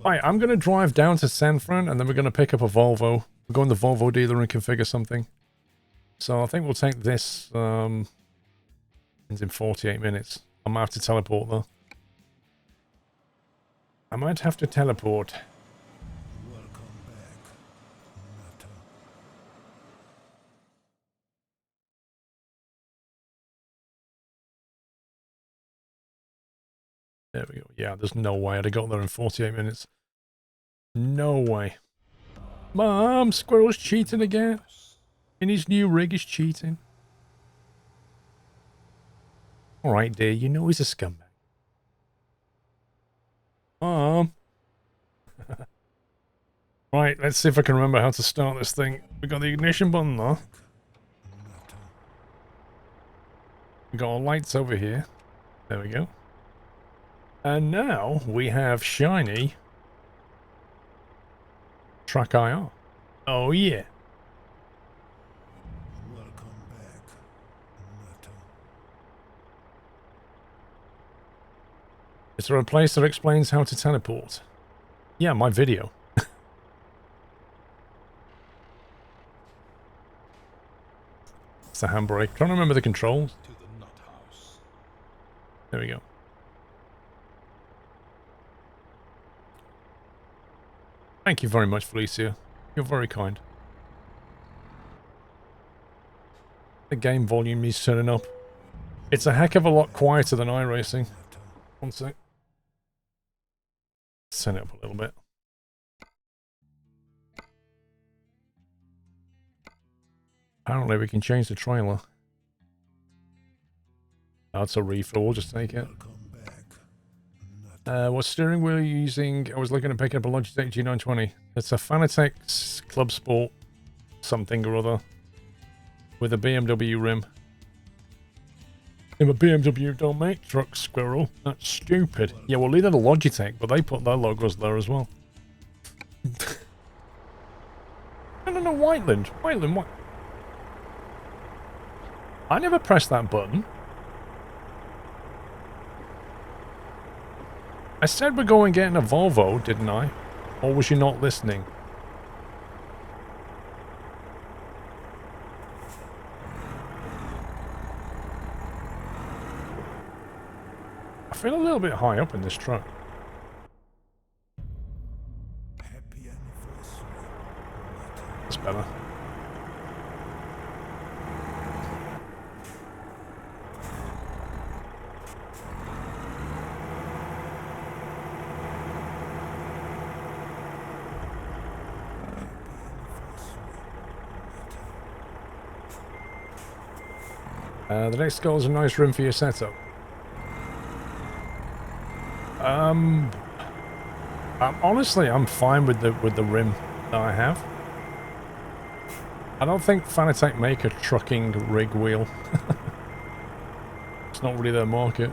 Right, I'm going to drive down to San Fran, and then we're going to pick up a Volvo. We'll go in the Volvo dealer and configure something. So I think we'll take this in 48 minutes. I might have to teleport, though. I might have to teleport. There we go. Yeah, there's no way I'd have got there in 48 minutes. No way. Mom, Squirrel's cheating again. In his new rig, he's cheating. Alright, dear, you know he's a scumbag. Mom. Right, let's see if I can remember how to start this thing. We got the ignition button though. We got our lights over here. There we go. And now we have shiny Track IR. Oh yeah. Welcome back, Nato. Is there a place that explains how to teleport? Yeah, my video. It's the handbrake. Trying to remember the controls. To the nut house. There we go. Thank you very much, Felicia. You're very kind. The game volume needs turning up. It's a heck of a lot quieter than iRacing. One sec. Turn it up a little bit. Apparently we can change the trailer. That's a refill, we'll just take it. What steering wheel are you using? I was looking at picking up a Logitech G920. It's a Fanatec Club Sport something or other with a BMW rim. Yeah, but BMW don't make trucks, Squirrel. That's stupid. Yeah, well, leave that a Logitech, but they put their logos there as well. No, Whiteland. Whiteland, what? I never pressed that button. I said we're going getting a Volvo, didn't I? Or was you not listening? I feel a little bit high up in this truck. Happy anniversary, Nato. That's better. The next goal is a nice room for your setup. Honestly, I'm fine with the rim that I have. I don't think Fanatec make a trucking rig wheel. It's not really their market.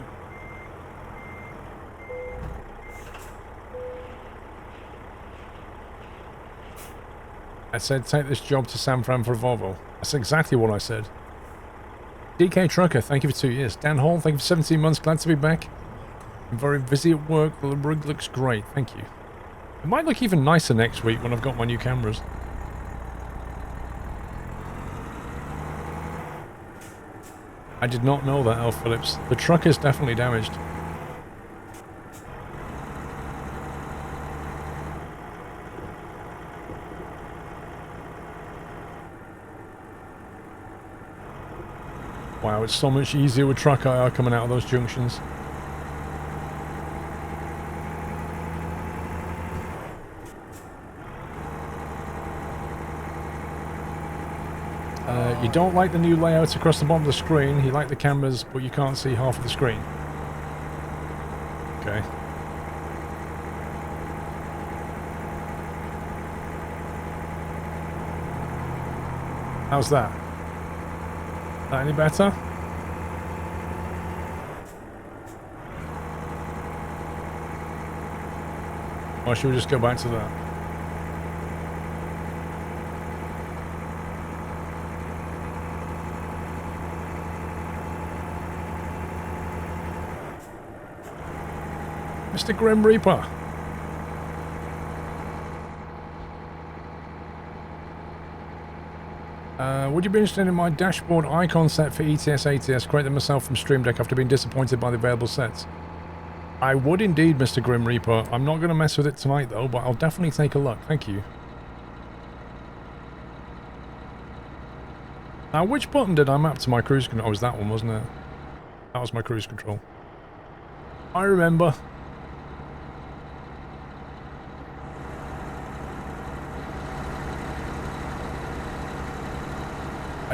I said take this job to San Fran for a Volvo. That's exactly what I said. DK Trucker, thank you for 2 years. Dan Hall, thank you for 17 months. Glad to be back. I'm very busy at work, but the rig looks great. Thank you. It might look even nicer next week when I've got my new cameras. I did not know that, Al Phillips. The truck is definitely damaged. Wow, it's so much easier with truck IR coming out of those junctions. You don't like the new layout across the bottom of the screen. You like the cameras, but you can't see half of the screen. Okay. How's that? That any better? Or should we just go back to that? Mr. Grim Reaper. Would you be interested in my dashboard icon set for ETS ATS? Create them myself from Stream Deck after being disappointed by the available sets. I would indeed, Mr. Grim Reaper. I'm not going to mess with it tonight though, but I'll definitely take a look. Thank you. Now, which button did I map to my cruise control? Oh, it was that one, wasn't it? That was my cruise control. I remember.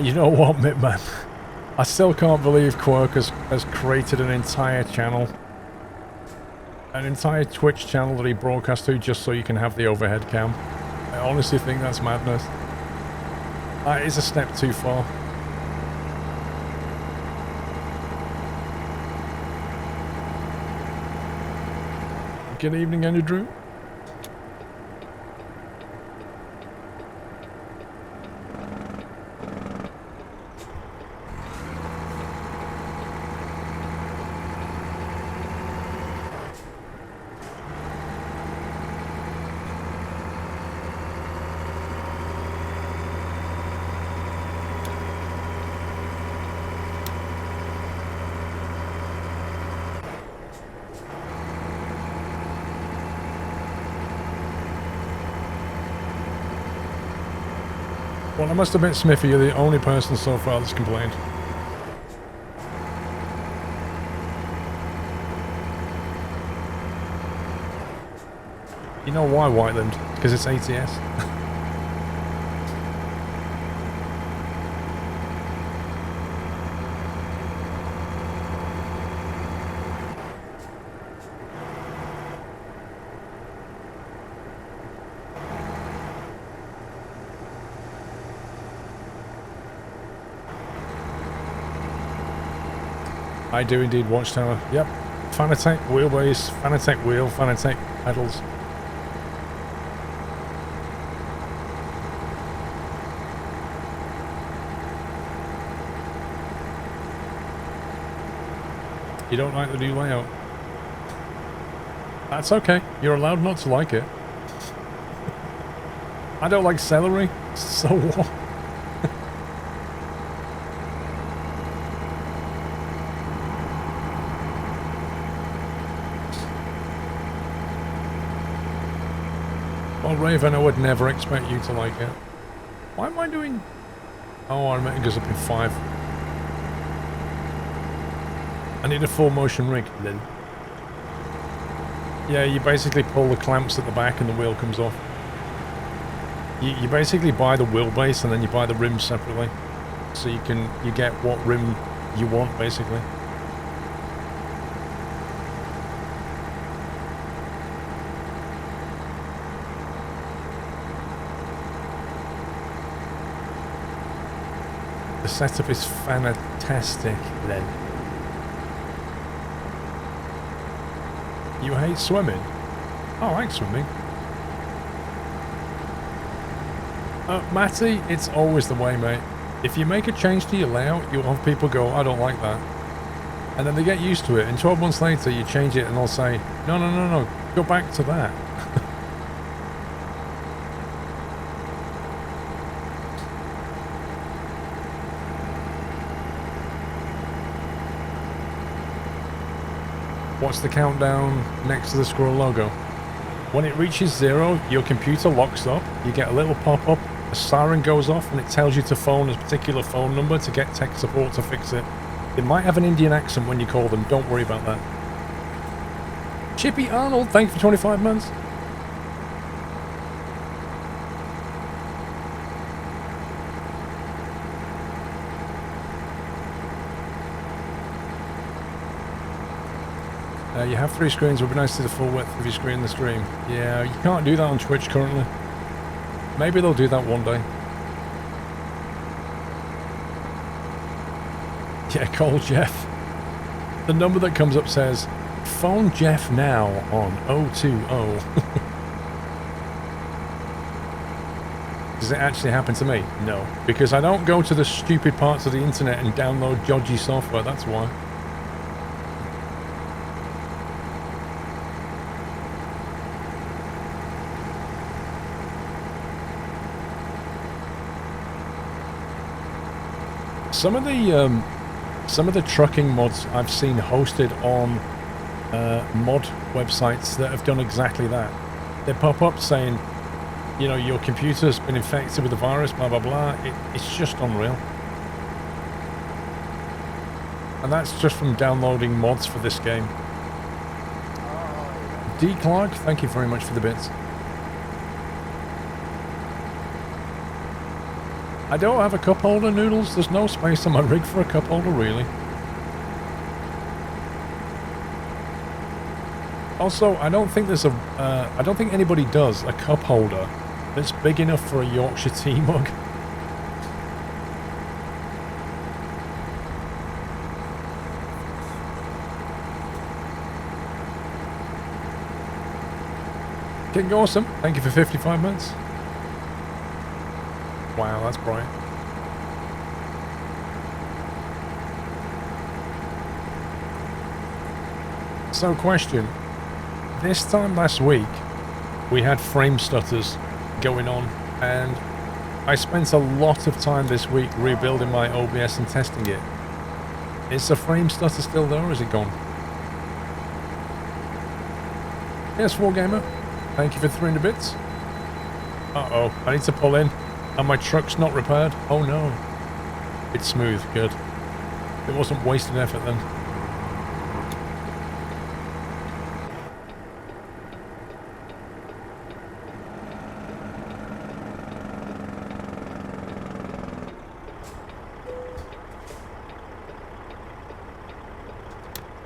You know what, Mitman? I still can't believe Quirk has created an entire channel. An entire Twitch channel that he broadcasts to just so you can have the overhead cam. I honestly think that's madness. That is a step too far. Good evening, Andrew. Well, I must admit, Smithy, you're the only person so far that's complained. You know why, Whiteland? Because it's ATS. I do indeed, Watchtower. Yep. Fanatec wheelbase, Fanatec wheel, Fanatec pedals. You don't like the new layout? That's okay. You're allowed not to like it. I don't like celery, so what? Well, Raven, I would never expect you to like it. Why am I doing... Oh, I meant it goes up in 5. I need a full motion rig, then. Yeah, you basically pull the clamps at the back and the wheel comes off. You basically buy the wheelbase and then you buy the rims separately. So you get what rim you want, basically. The setup is fantastic, then. You hate swimming? I like swimming. Matty, it's always the way, mate. If you make a change to your layout, you'll have people go, I don't like that. And then they get used to it, and 12 months later you change it and they'll say, no, no, no, no, go back to that. What's the countdown next to the squirrel logo? When it reaches 0, your computer locks up, you get a little pop-up, a siren goes off, and it tells you to phone a particular phone number to get tech support to fix it. It might have an Indian accent when you call them, don't worry about that. Chippy Arnold, thank you for 25 months. You have 3 screens, it would be nice to see the full width of your screen in the stream. Yeah, you can't do that on Twitch currently. Maybe they'll do that one day. Yeah, call Jeff. The number that comes up says, phone Jeff now on 020. Does it actually happen to me? No. Because I don't go to the stupid parts of the internet and download dodgy software, that's why. Some of the trucking mods I've seen hosted on mod websites that have done exactly that. They pop up saying, you know, your computer's been infected with the virus, blah blah blah. It's just unreal. And that's just from downloading mods for this game. D. Clark, thank you very much for the bits. I don't have a cup holder, Noodles. There's no space on my rig for a cup holder, really. Also, I don't think there's I don't think anybody does a cup holder that's big enough for a Yorkshire tea mug. King Awesome, thank you for 55 minutes. Wow, that's bright. So, question. This time last week, we had frame stutters going on, and I spent a lot of time this week rebuilding my OBS and testing it. Is the frame stutter still there, or is it gone? Yes, Wargamer, thank you for 300 bits. Uh-oh, I need to pull in, and my truck's not repaired. Oh no. It's smooth, good. It wasn't wasted effort then.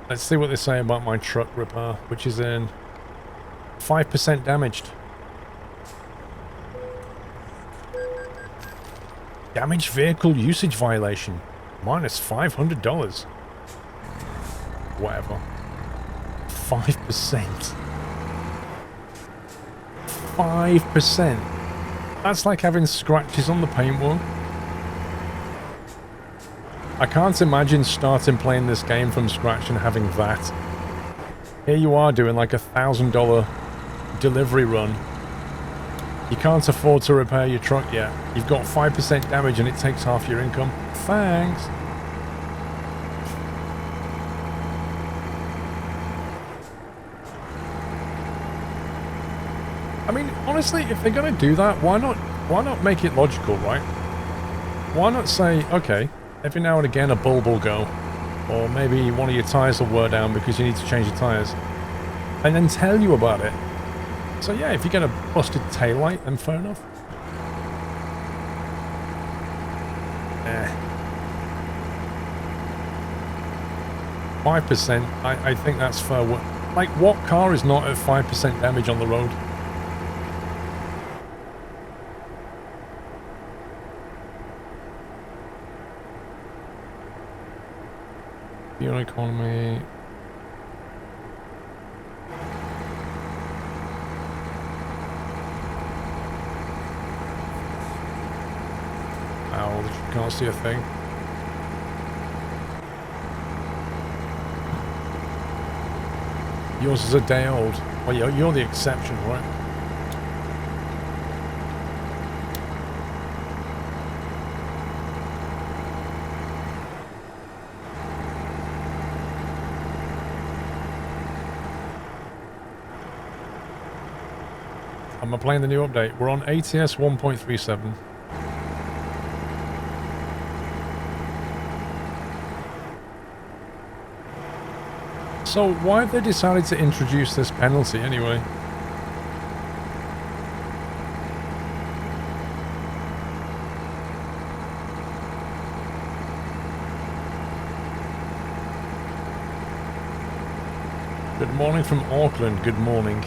Let's see what they say about my truck repair, which is in 5% damaged. Damaged vehicle usage violation. Minus $500. Whatever. 5%. 5%. That's like having scratches on the paintwork. I can't imagine starting playing this game from scratch and having that. Here you are doing like $1,000 delivery run. You can't afford to repair your truck yet. You've got 5% damage and it takes half your income. Thanks. I mean, honestly, if they're gonna do that, why not make it logical, right? Why not say, okay, every now and again a bulb will go, or maybe one of your tyres will wear down because you need to change your tyres, and then tell you about it. So yeah, if you get a busted taillight, then fair enough. 5%, I think that's fair. Like, what car is not at 5% damage on the road? Fuel economy. Ow, you can't see a thing. Yours is a day old. Well, you're the exception, right? Am I playing the new update? We're on ATS 1.37. So why have they decided to introduce this penalty anyway? Good morning from Auckland. Good morning.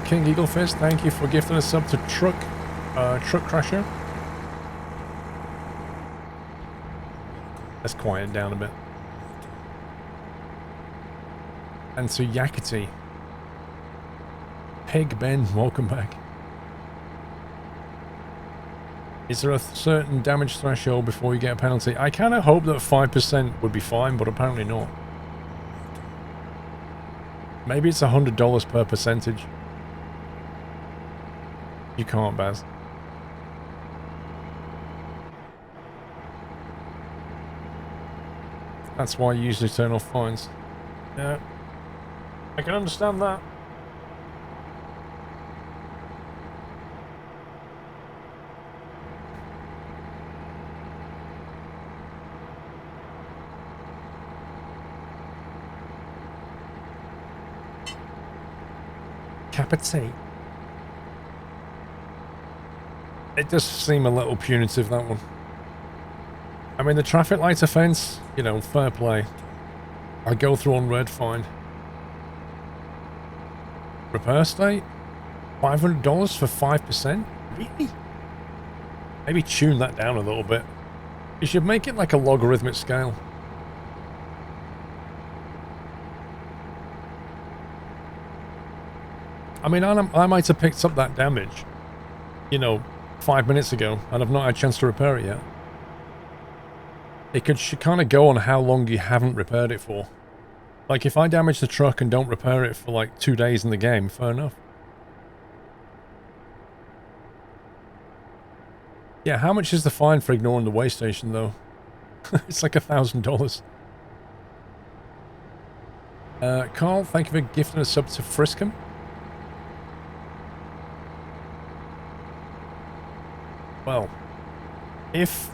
King Eaglefist, thank you for gifting a sub to Truck Crasher. Let's quiet down a bit. And to Yakety. Pig Ben, welcome back. Is there a certain damage threshold before you get a penalty? I kind of hope that 5% would be fine, but apparently not. Maybe it's $100 per percentage. You can't, Baz. That's why you usually turn off fines. Yeah. I can understand that. Cup of tea. It does seem a little punitive, that one. I mean, the traffic light offence, you know, fair play. I go through on red, fine. Repair state? $500 for 5%? Really? Maybe tune that down a little bit. You should make it like a logarithmic scale. I mean, I might have picked up that damage, you know, 5 minutes ago, and I've not had a chance to repair it yet. It should kind of go on how long you haven't repaired it for. Like, if I damage the truck and don't repair it for like 2 days in the game, fair enough. Yeah, how much is the fine for ignoring the way station, though? It's like $1,000. Carl, thank you for gifting a sub to Friskham. Well, if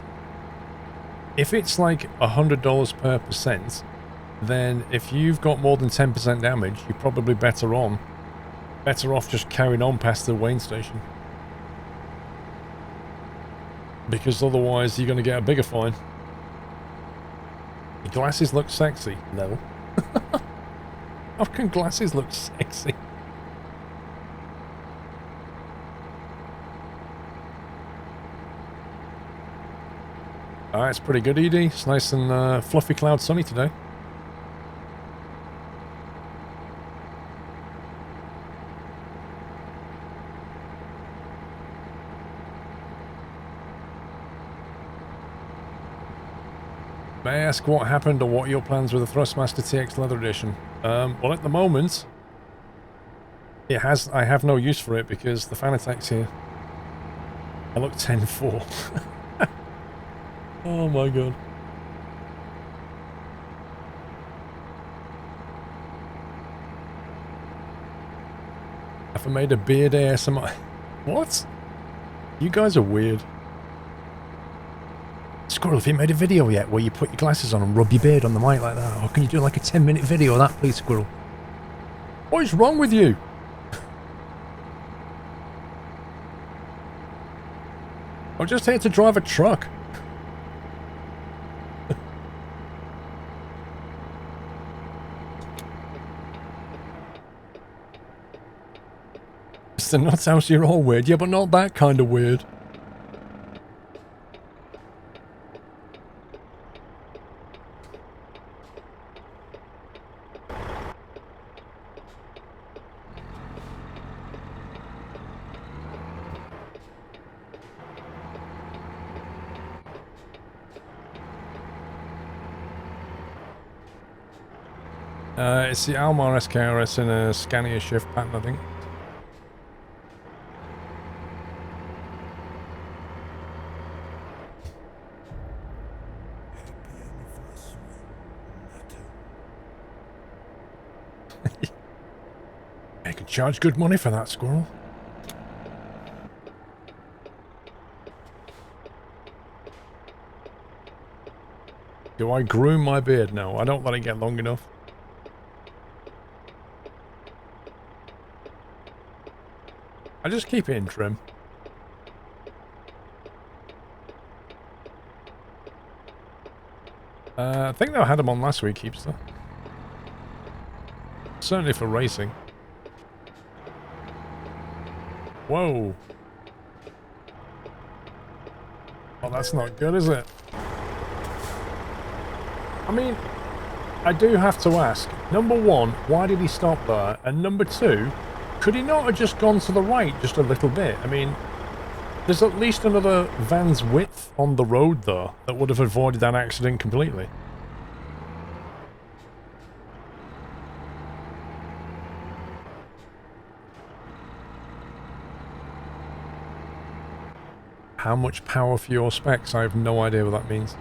it's like $100 per percent, then if you've got more than 10% damage, you're probably better off just carrying on past the Wayne station. Because otherwise you're going to get a bigger fine. Your glasses look sexy. No. How can glasses look sexy? Alright, it's pretty good, Edie. It's nice and fluffy cloud sunny today. May I ask what happened or what are your plans with the Thrustmaster TX Leather Edition? Well, at the moment, I have no use for it because the Fanatec's here. I look 10-4. Oh my god. I've made a beard ASMR. What? You guys are weird. Squirrel, have you made a video yet where you put your glasses on and rub your beard on the mic like that? Or can you do like a 10-minute video of that, please, Squirrel? What is wrong with you? I'm just here to drive a truck. Mr. Nutshouse, you're all weird. Yeah, but not that kind of weird. It's the Almar SKRS in a Scania shift pattern, I think. I could charge good money for that, Squirrel. Do I groom my beard? No, I don't let it get long enough. I just keep it in trim. I think I had them on last week, Keepster. Certainly for racing. Whoa. Oh, that's not good, is it? I mean, I do have to ask. Number one, why did he stop there? And number two, could he not have just gone to the right just a little bit? I mean, there's at least another van's width on the road there that would have avoided that accident completely. how much power for your specs. I have no idea what that means.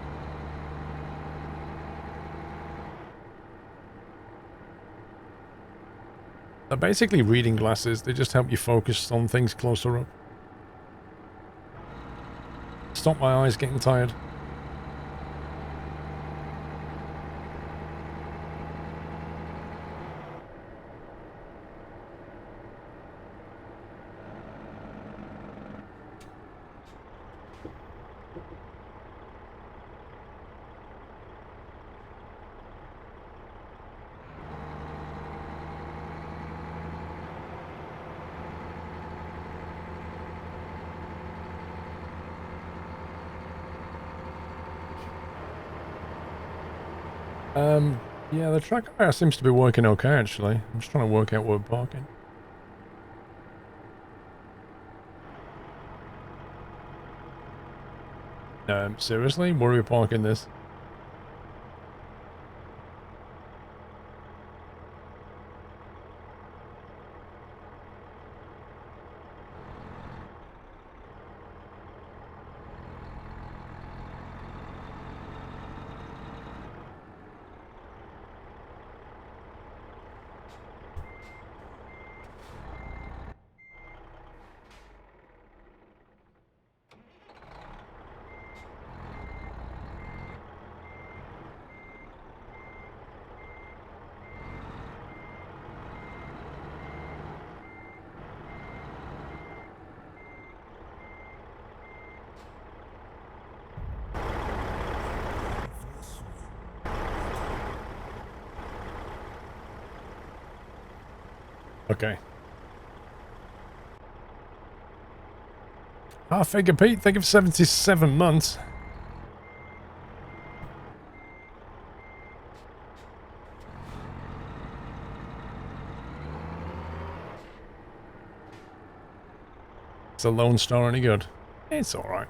They're basically reading glasses. They just help you focus on things closer up. Stop my eyes getting tired. Yeah, the track hire seems to be working okay, actually. I'm just trying to work out where we're parking. Seriously? Where are we parking this? Okay. Figure Pete, thank you for 77 months. Is a Lone Star any good? It's alright.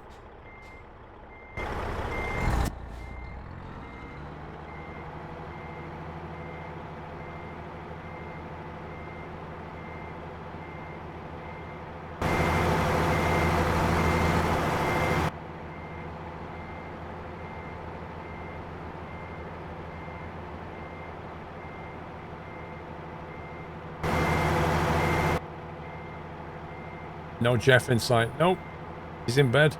No Jeff in sight. Nope. He's in bed.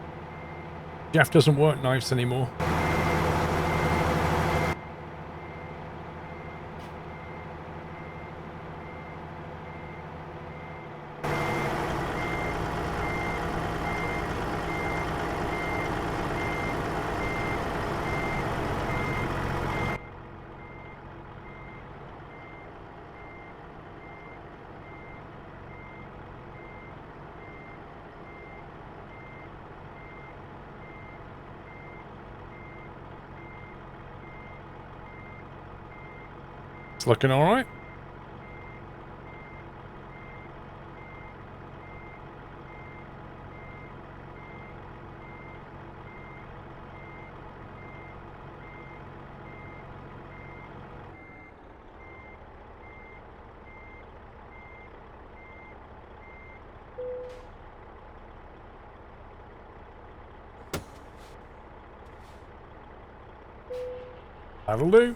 Jeff doesn't work nights anymore. It's looking all right. That'll do.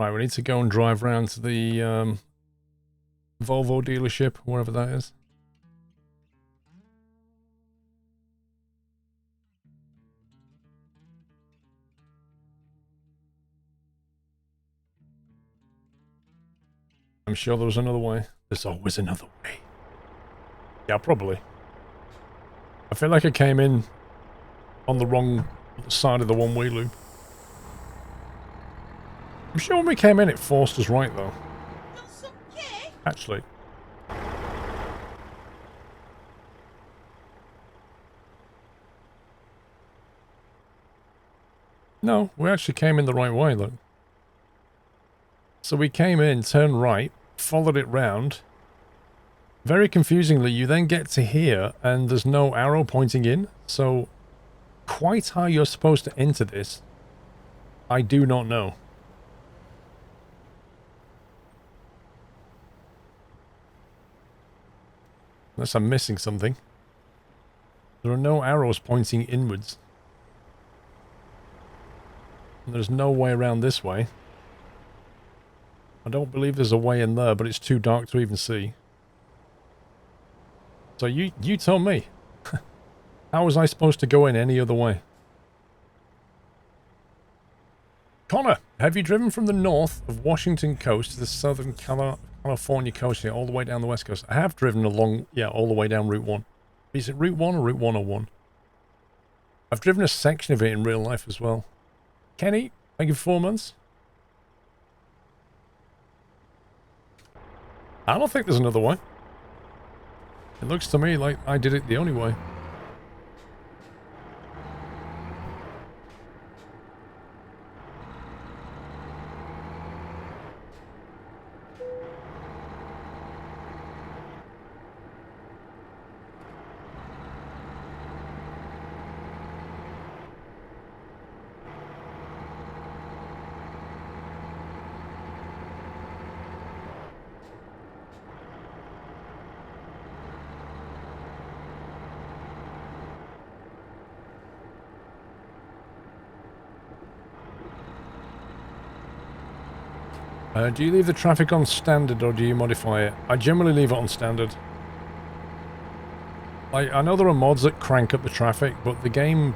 Right, we need to go and drive round to the Volvo dealership, wherever that is. I'm sure there was another way. There's always another way. Yeah, probably. I feel like I came in on the wrong side of the one-way loop. I'm sure when we came in it forced us right, though. Actually. No, we actually came in the right way, look. So we came in, turned right, followed it round. Very confusingly, you then get to here, and there's no arrow pointing in, so quite how you're supposed to enter this I do not know. Unless I'm missing something. There are no arrows pointing inwards. And there's no way around this way. I don't believe there's a way in there, but it's too dark to even see. So you tell me. How was I supposed to go in any other way? Connor, have you driven from the north of Washington coast to the southern California coast here, all the way down the west coast? I have driven along, yeah, all the way down Route 1. Is it Route 1 or Route 101? I've driven a section of it in real life as well. Kenny, thank you for 4 months. I don't think there's another way. It looks to me like I did it the only way. Do you leave the traffic on standard or do you modify it? I generally leave it on standard. I know there are mods that crank up the traffic, but the game's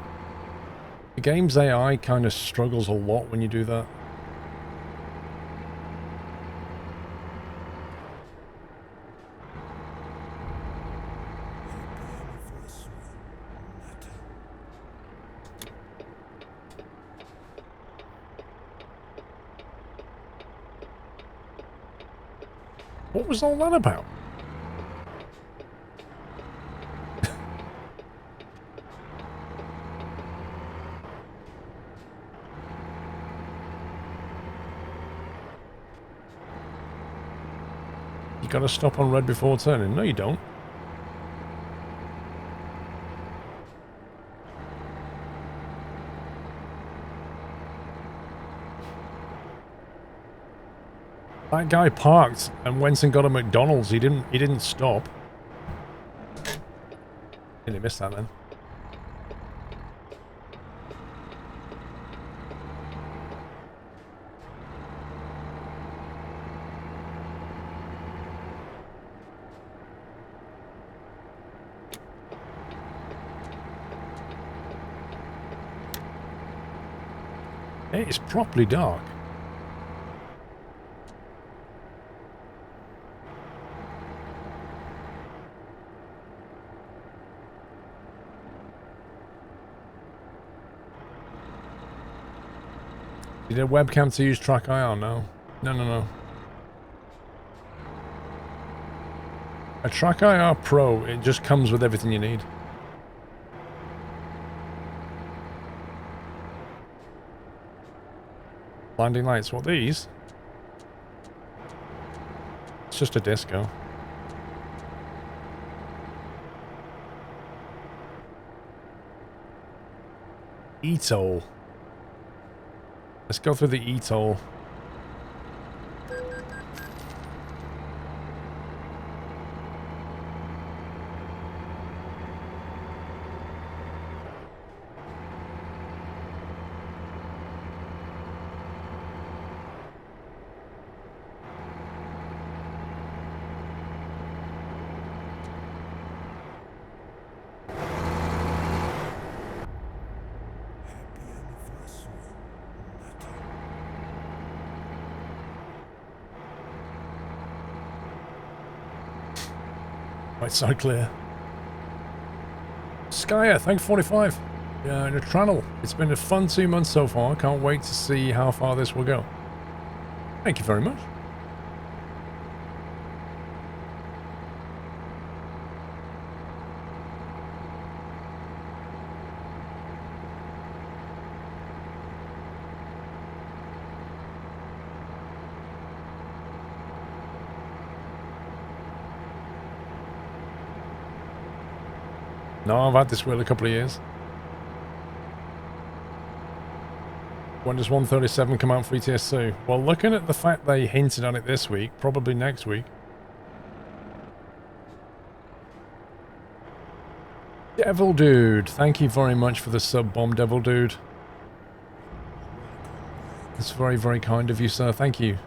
AI kind of struggles a lot when you do that. What was all that about? You gotta stop on red before turning. No, you don't. That guy parked and went and got a McDonald's. He didn't stop. Didn't he miss that then? It is properly dark. You need a webcam to use track IR? No. No. A track IR Pro, it just comes with everything you need. Blinding lights, what, these? It's just a disco. E-toll. Let's go through the E-toll. Right side clear. Skyer, thanks 45. Yeah, in a channel. It's been a fun 2 months so far. Can't wait to see how far this will go. Thank you very much. No, I've had this wheel a couple of years. When does 137 come out for ETS2? Well, looking at the fact they hinted at it this week, probably next week. Devil Dude, thank you very much for the sub bomb, Devil Dude. It's very, very kind of you, sir. Thank you.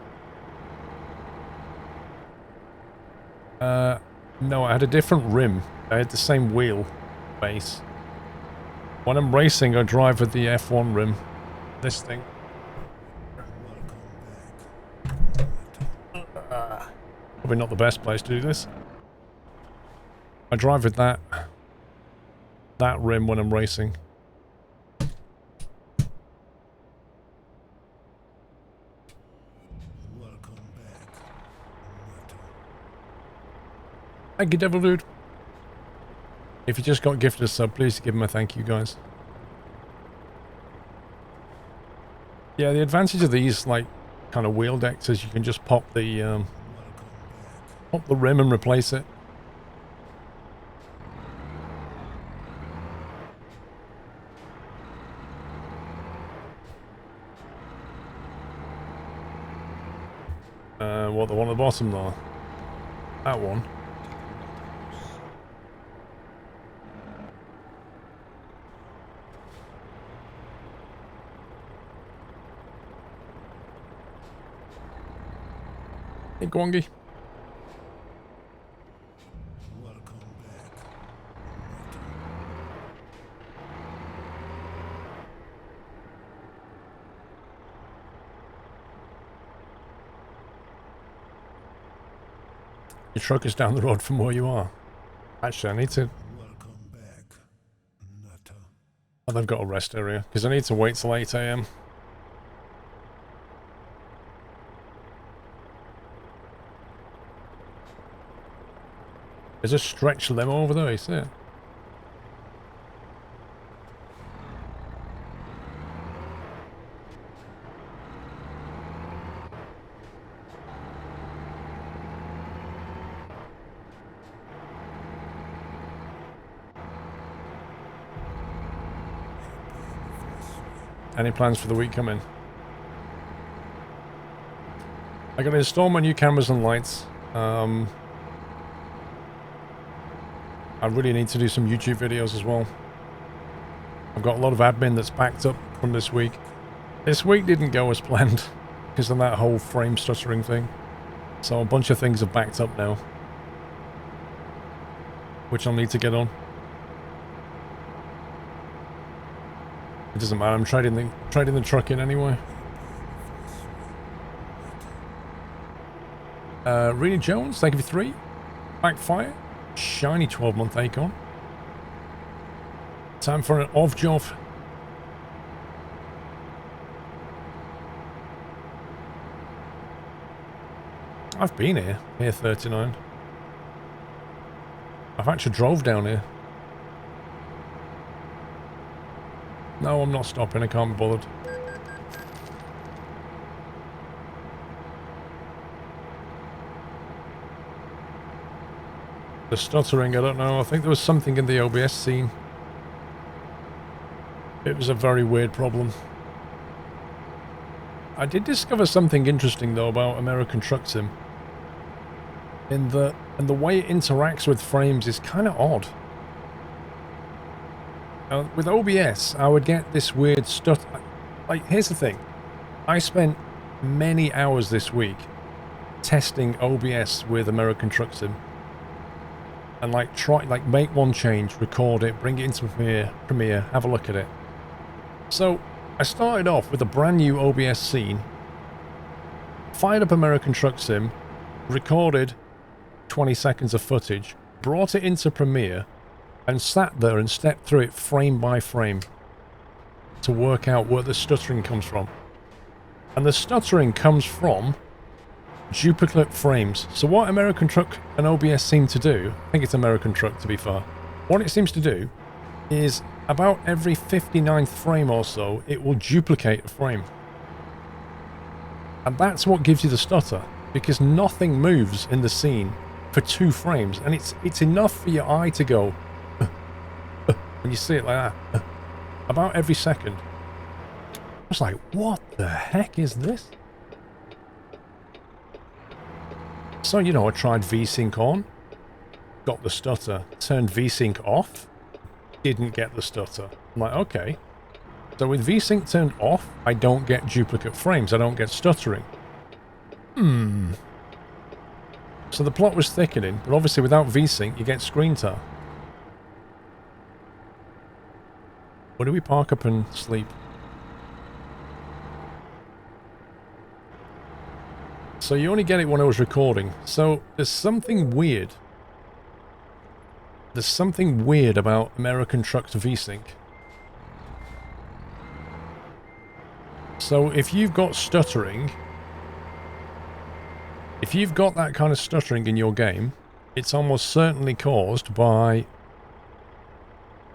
No, I had a different rim. I had the same wheel base. When I'm racing, I drive with the F1 rim. This thing. Probably not the best place to do this. I drive with that rim when I'm racing. Thank you, Devil Dude. If you just got gifted a sub, please give him a thank you, guys. Yeah, the advantage of these, like, kind of wheel decks is you can just pop the rim and replace it. What, the one at the bottom though? That one. Hey, Gwangi. Welcome back. Your truck is down the road from where you are. Actually, I need to... Welcome back. Nutter. Oh, they've got a rest area, because I need to wait till 8 AM. There's a stretch limo over there, you see it? Any plans for the week coming? I gotta install my new cameras and lights. I really need to do some YouTube videos as well. I've got a lot of admin that's backed up from this week. This week didn't go as planned because of that whole frame stuttering thing. So a bunch of things are backed up now, which I'll need to get on. It doesn't matter, I'm trading the truck in anyway. Rena Jones, thank you for 3. Backfire. Shiny 12-month Acorn. Time for an off job. I've been here 39. I've actually drove down here. No, I'm not stopping, I can't be bothered. The stuttering, I don't know. I think there was something in the OBS scene. It was a very weird problem. I did discover something interesting though about American Truck Sim. And the way it interacts with frames is kind of odd. With OBS, I would get this weird stuff. Like, here's the thing. I spent many hours this week testing OBS with American Truck Sim. And make one change, record it, bring it into Premiere, have a look at it. So I started off with a brand new OBS scene, fired up American Truck Sim, recorded 20 seconds of footage, brought it into Premiere, and sat there and stepped through it frame by frame to work out where the stuttering comes from. And the stuttering comes from duplicate frames. So what American Truck and OBS seem to do, I think it's American Truck to be fair, what it seems to do is about every 59th frame or so, it will duplicate a frame. And that's what gives you the stutter, because nothing moves in the scene for 2 frames, and it's enough for your eye to go when you see it like that, about every second. was like, what the heck is this? So, you know, I tried VSync on, got the stutter, turned VSync off, didn't get the stutter. I'm like, okay. So with VSync turned off, I don't get duplicate frames, I don't get stuttering. So the plot was thickening, but obviously without VSync, you get screen tar. Where do we park up and sleep? So you only get it when I was recording. So there's something weird. There's something weird about American Truck to VSync. So if you've got stuttering, if you've got that kind of stuttering in your game, it's almost certainly caused by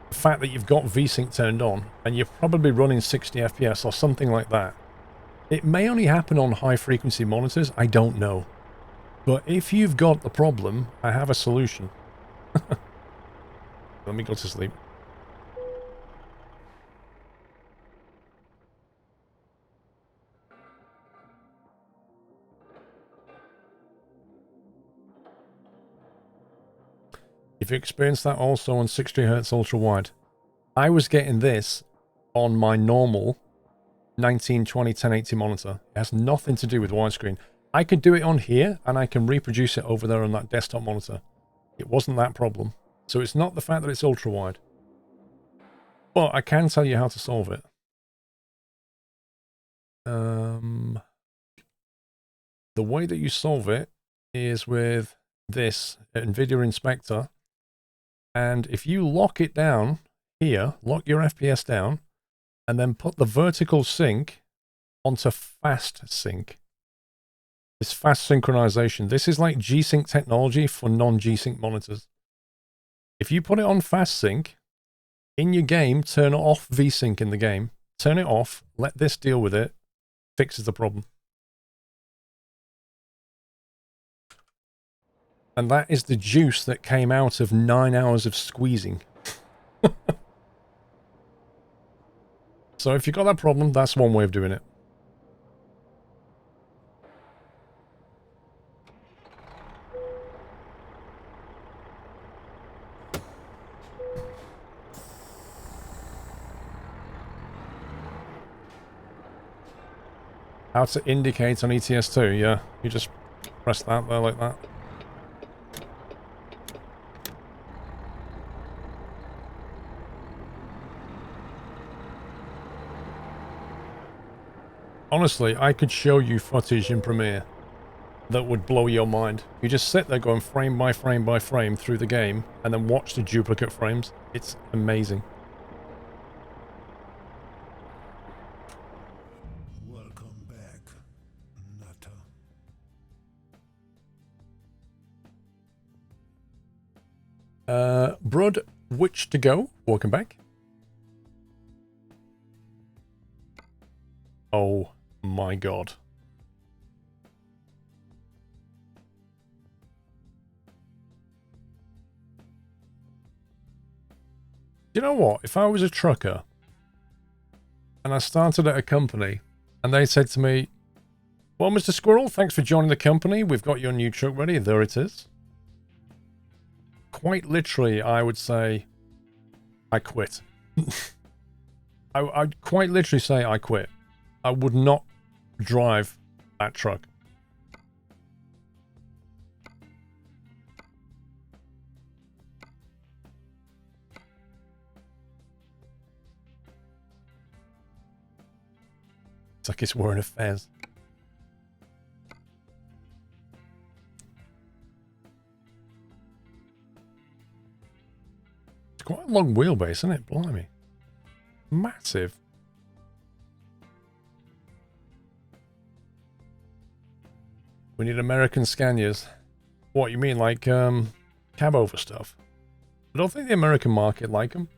the fact that you've got VSync turned on and you're probably running 60 FPS or something like that. It may only happen on high frequency monitors, I don't know. But if you've got the problem, I have a solution. Let me go to sleep. If you experience that also on 60Hz ultra wide, I was getting this on my normal 1920 1080 monitor. It has nothing to do with widescreen. I could do it on here and I can reproduce it over there on that desktop monitor. It wasn't that problem. So it's not the fact that it's ultra wide. But I can tell you how to solve it. The way that you solve it is with this NVIDIA Inspector. And if you lock it down here, lock your FPS down, and then put the vertical sync onto fast sync. This fast synchronization. This is like G-Sync technology for non-G-Sync monitors. If you put it on fast sync, in your game, turn off V-Sync in the game. Turn it off, let this deal with it, fixes the problem. And that is the juice that came out of 9 hours of squeezing. So if you've got that problem, that's one way of doing it. How to indicate on ETS2, yeah. You just press that there like that. Honestly, I could show you footage in Premiere that would blow your mind. You just sit there going frame by frame by frame through the game and then watch the duplicate frames. It's amazing. Welcome back, Nutter. Brud, which to go? Welcome back. Oh my god. You know what? If I was a trucker and I started at a company and they said to me, well, Mr. Squirrel, thanks for joining the company. We've got your new truck ready. There it is. Quite literally, I would say, I quit. I'd quite literally say I quit. I would not drive that truck. It's like it's wearing a fez. It's quite a long wheelbase, isn't it? Blimey. Massive. We need American Scanias. What, you mean like cab over stuff? I don't think the American market like them.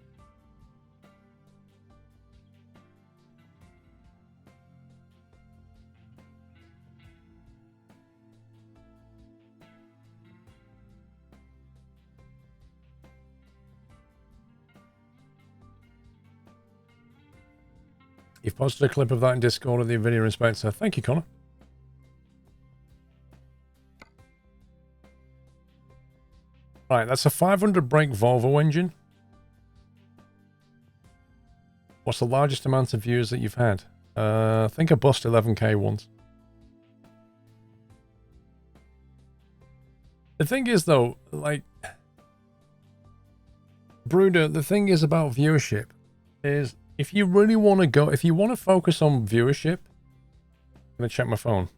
You've posted a clip of that in Discord of the NVIDIA inspector. Thank you, Connor. Right, that's a 500 brake Volvo engine. What's the largest amount of views that you've had? I think I bust 11k once. The thing is, though, like, Bruder, the thing is about viewership is if you really want to go, if you want to focus on viewership, I'm going to check my phone.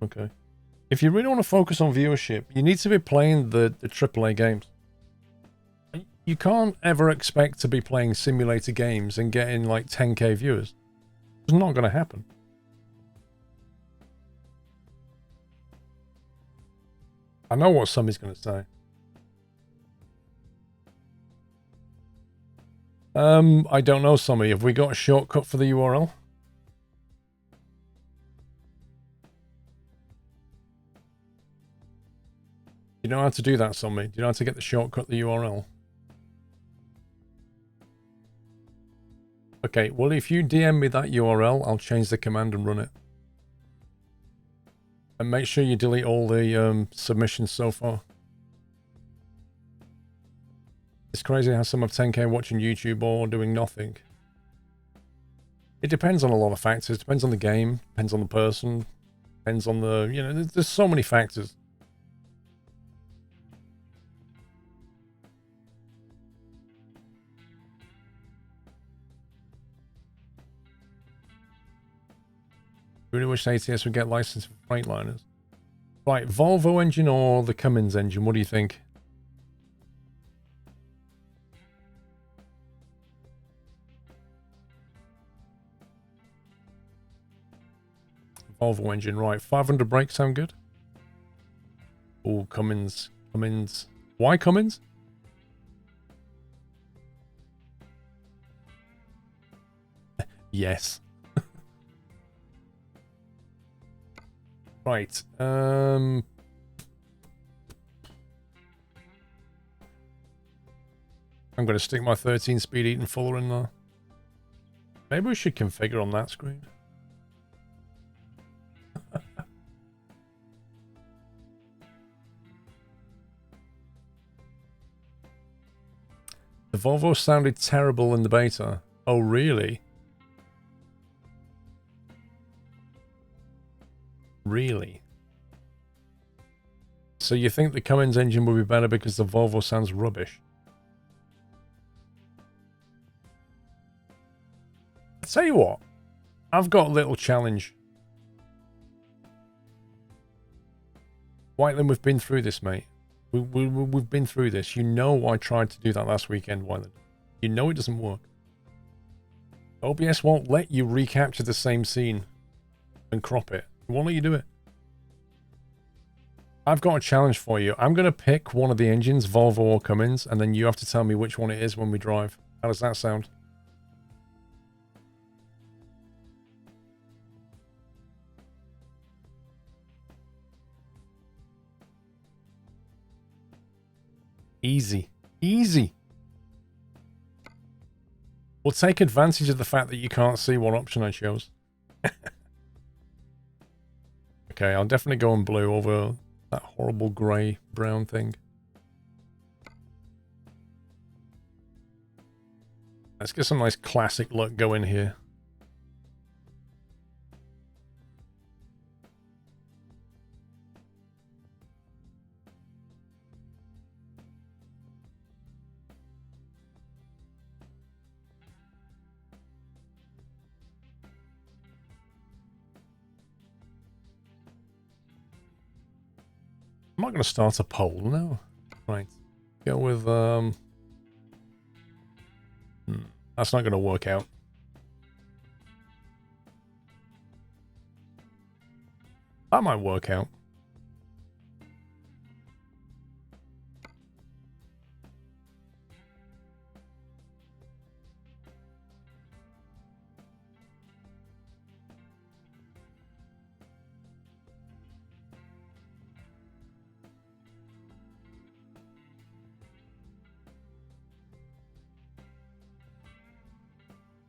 Okay. If you really want to focus on viewership, you need to be playing the AAA games. You can't ever expect to be playing simulator games and getting like 10k viewers. It's not going to happen. I know what somebody's going to say. I don't know, somebody. Have we got a shortcut for the URL? You know how to do that, somebody? Do you know how to get the shortcut, the URL? Okay, well, if you DM me that URL, I'll change the command and run it. And make sure you delete all the submissions so far. It's crazy how some have 10k watching YouTube or doing nothing. It depends on a lot of factors. Depends on the game. Depends on the person. Depends on the, you know, there's so many factors. Really wish ATS would get licensed for Freightliners. Right, Volvo engine or the Cummins engine? What do you think? Volvo engine, right. 500 brake sound good? Oh, Cummins. Cummins. Why Cummins? Yes. Right. I'm going to stick my 13-speed Eaton Fuller in there. Maybe we should configure on that screen. The Volvo sounded terrible in the beta. Oh, really? Really? So you think the Cummins engine will be better because the Volvo sounds rubbish? I'll tell you what. I've got a little challenge. Whiteland, we've been through this, mate. We've been through this. You know I tried to do that last weekend, Whiteland. You know it doesn't work. OBS won't let you recapture the same scene and crop it. It won't let you do it. I've got a challenge for you. I'm going to pick one of the engines, Volvo or Cummins, and then you have to tell me which one it is when we drive. How does that sound? Easy. Easy. We'll take advantage of the fact that you can't see what option I chose. Okay, I'll definitely go in blue over that horrible grey brown thing. Let's get some nice classic look going here. I'm not going to start a poll, no. Right. Go with, that's not going to work out. That might work out.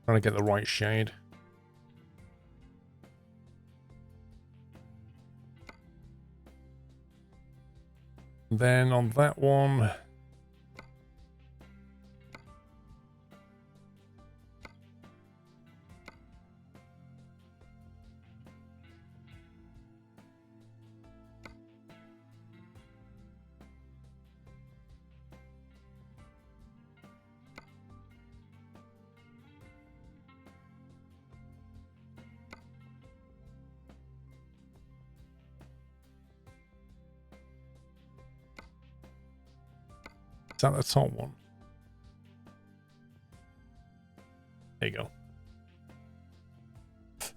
Trying to get the right shade. Then on that one, is that the top one? There you go.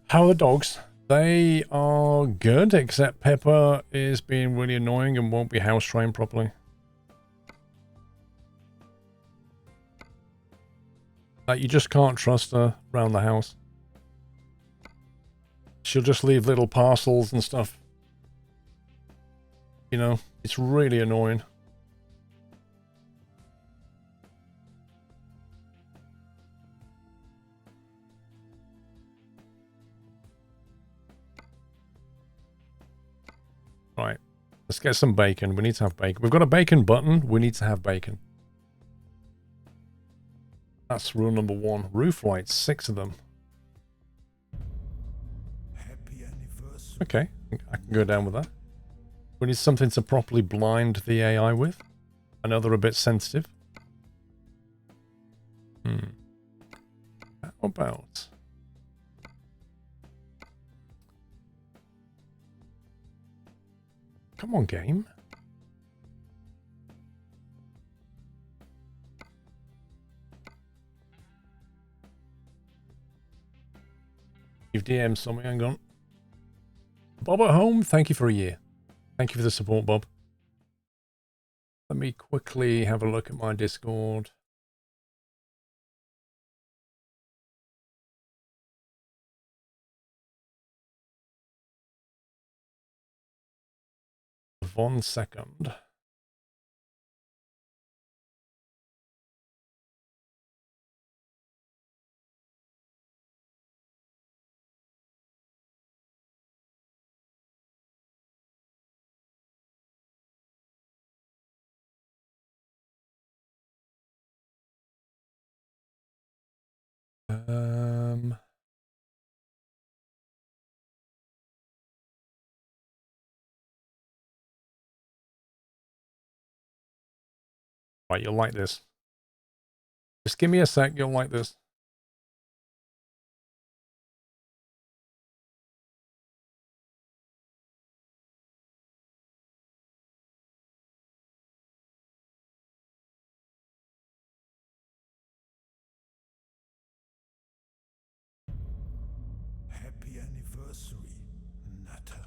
How are the dogs? They are good, except Pepper is being really annoying and won't be house trained properly. Like, you just can't trust her around the house. She'll just leave little parcels and stuff. You know, it's really annoying. Right, let's get some bacon. We need to have bacon. We've got a bacon button. We need to have bacon. That's rule number 1. Roof lights, 6 of them. Happy anniversary. Okay, I can go down with that. We need something to properly blind the AI with. I know they're a bit sensitive. How about... Come on, game. You've DM'd something, hang on. Bob at home, thank you for a year. Thank you for the support, Bob. Let me quickly have a look at my Discord. One second. Right, you'll like this. Just give me a sec, you'll like this. Happy anniversary, Nutter.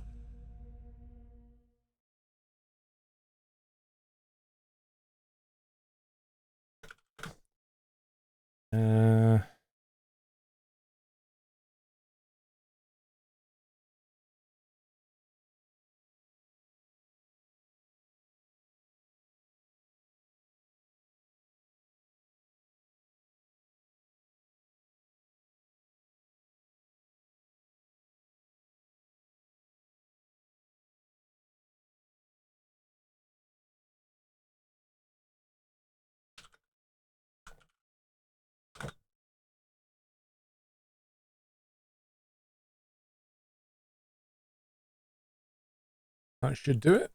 That should do it.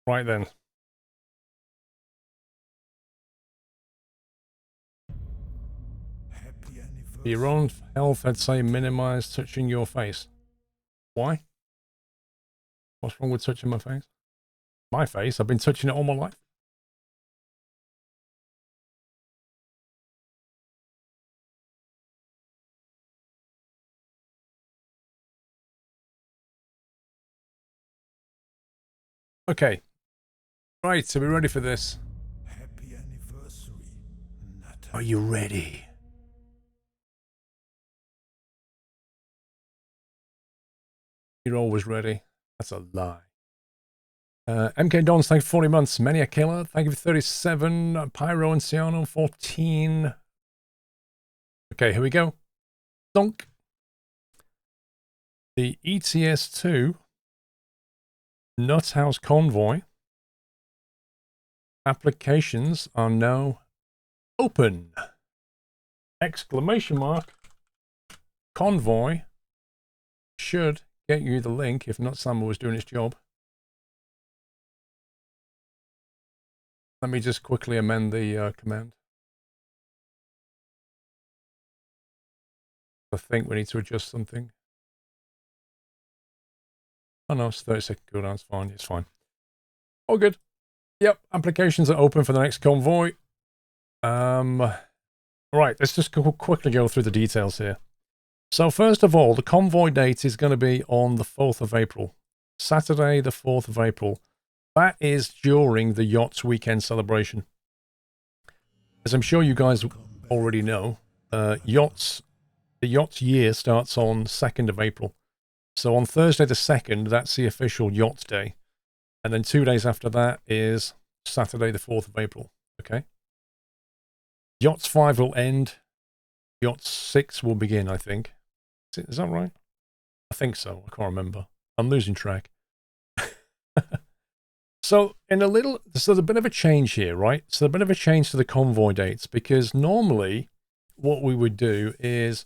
Right then. Happy anniversary. For your own health, I'd say minimize touching your face. Why? What's wrong with touching my face? My face? I've been touching it all my life. Okay. Right, so we're ready for this. Happy anniversary, Nutter. Are you ready? You're always ready. That's a lie. MK Dons, thank you for 40 months. Many a killer, thank you for 37. Pyro and Ciano, 14. Okay, here we go. Donk. The ETS2 Nut House Convoy applications are now open. Exclamation mark. Convoy should get you the link if not Sam was doing its job. Let me just quickly amend the command. I think we need to adjust something. Oh no, it's 30 second cooldown. It's fine. It's fine. All good. Yep, applications are open for the next convoy. Right, let's just quickly go through the details here. So first of all, the convoy date is going to be on the 4th of April. Saturday, the 4th of April. That is during the Yachts Weekend celebration. As I'm sure you guys already know, the Yachts year starts on 2nd of April. So on Thursday the 2nd, that's the official Yachts Day. And then 2 days after that is Saturday the 4th of April. Okay? Yachts 5 will end. Yachts 6 will begin, I think. Is that right? I think so. I can't remember. I'm losing track. So there's a bit of a change here, right? So a bit of a change to the convoy dates, because normally what we would do is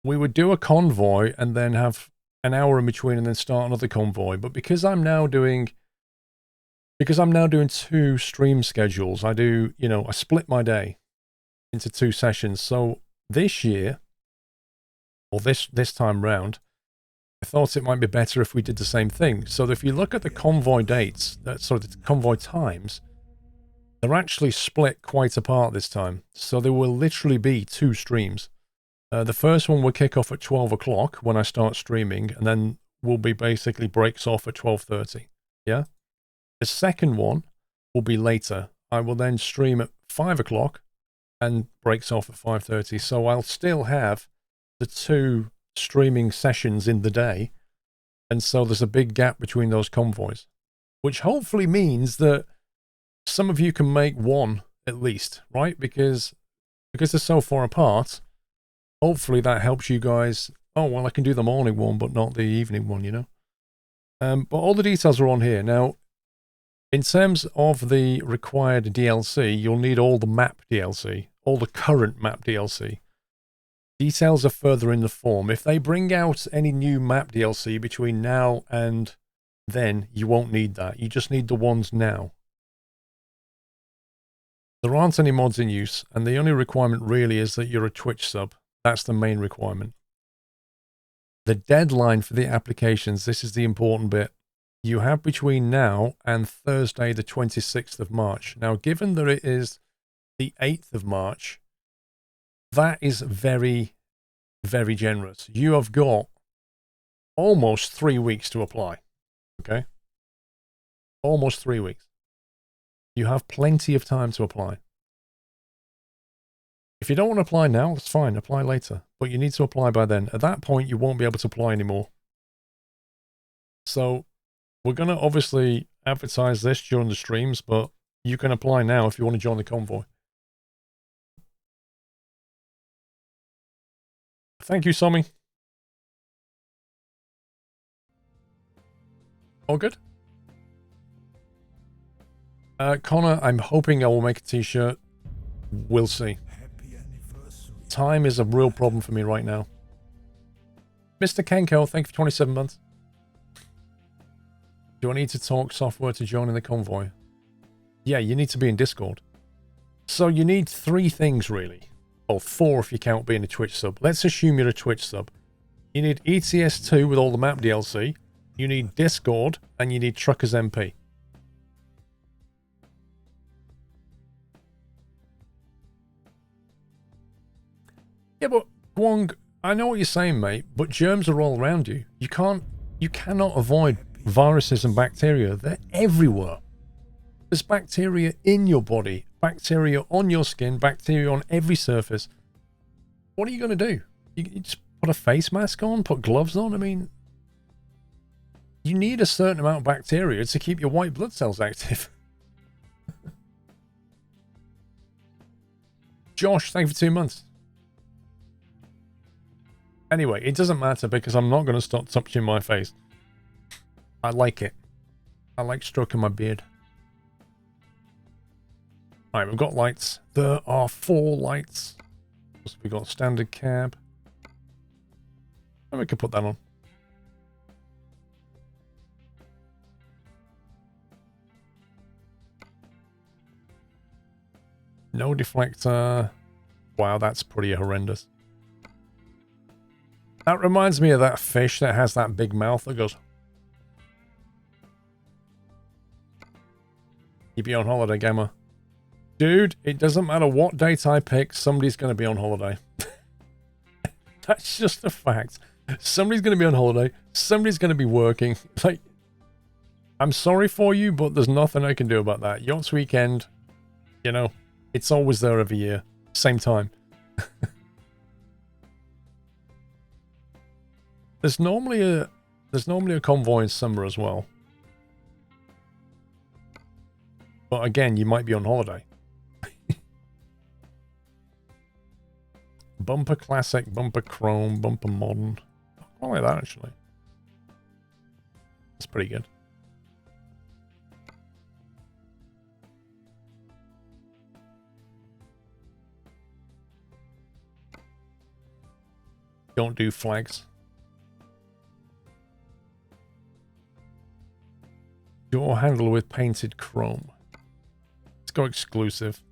we would do a convoy and then have an hour in between and then start another convoy. But because I'm now doing 2 stream schedules, I split my day into 2 sessions. So this year, or this time round, I thought it might be better if we did the same thing. So if you look at the convoy dates, the convoy times, they're actually split quite apart this time. So there will literally be 2 streams. The first one will kick off at 12 o'clock when I start streaming, and then will be basically breaks off at 12:30. Yeah? The second one will be later. I will then stream at 5 o'clock and breaks off at 5:30. So I'll still have the 2 streaming sessions in the day, and so there's a big gap between those convoys, which hopefully means that some of you can make one at least, right? Because they're so far apart, hopefully that helps you guys. Oh, well, I can do the morning one but not the evening one, you know. But all the details are on here. Now, in terms of the required DLC, you'll need all the map DLC, all the current map DLC. Details are further in the form. If they bring out any new map DLC between now and then, you won't need that. You just need the ones now. There aren't any mods in use, and the only requirement really is that you're a Twitch sub. That's the main requirement. The deadline for the applications, this is the important bit. You have between now and Thursday the 26th of March. Now, given that it is the 8th of March, that is very, very generous. You have got almost 3 weeks to apply. Okay? Almost 3 weeks. You have plenty of time to apply. If you don't want to apply now, that's fine. Apply later. But you need to apply by then. At that point, you won't be able to apply anymore. So, we're going to obviously advertise this during the streams, but you can apply now if you want to join the convoy. Thank you, Sommy. All good? Connor, I'm hoping I will make a t-shirt. We'll see. Time is a real problem for me right now. Mr. Kenko, thank you for 27 months. Do I need to talk software to join in the convoy? Yeah, you need to be in Discord. So you need 3 things really. Or 4 if you count being a Twitch sub. Let's assume you're a Twitch sub. You need ETS2 with all the map DLC. You need Discord. And you need Truckers MP. Yeah, but Guang, I know what you're saying, mate, but germs are all around you. You cannot avoid viruses and bacteria. They're everywhere. There's bacteria in your body, bacteria on your skin, bacteria on every surface. What are you going to do? You just put a face mask on, put gloves on? I mean, You need a certain amount of bacteria to keep your white blood cells active. Josh, thank you for 2 months. Anyway, it doesn't matter because I'm not going to stop touching my face. I like it. I like stroking my beard. Alright, we've got lights. There are 4 lights. So we've got standard cab. And we can put that on. No deflector. Wow, that's pretty horrendous. That reminds me of that fish that has that big mouth that goes... Keep you on holiday, gamer. Dude, it doesn't matter what date I pick, somebody's going to be on holiday. That's just a fact. Somebody's going to be on holiday. Somebody's going to be working. Like, I'm sorry for you, but there's nothing I can do about that. Yachts weekend, you know, it's always there every year. Same time. There's normally a convoy in summer as well. But again, you might be on holiday. Bumper classic, bumper chrome, bumper modern. I like that actually. That's pretty good. Don't do flags. Door handle with painted chrome. Let's go exclusive.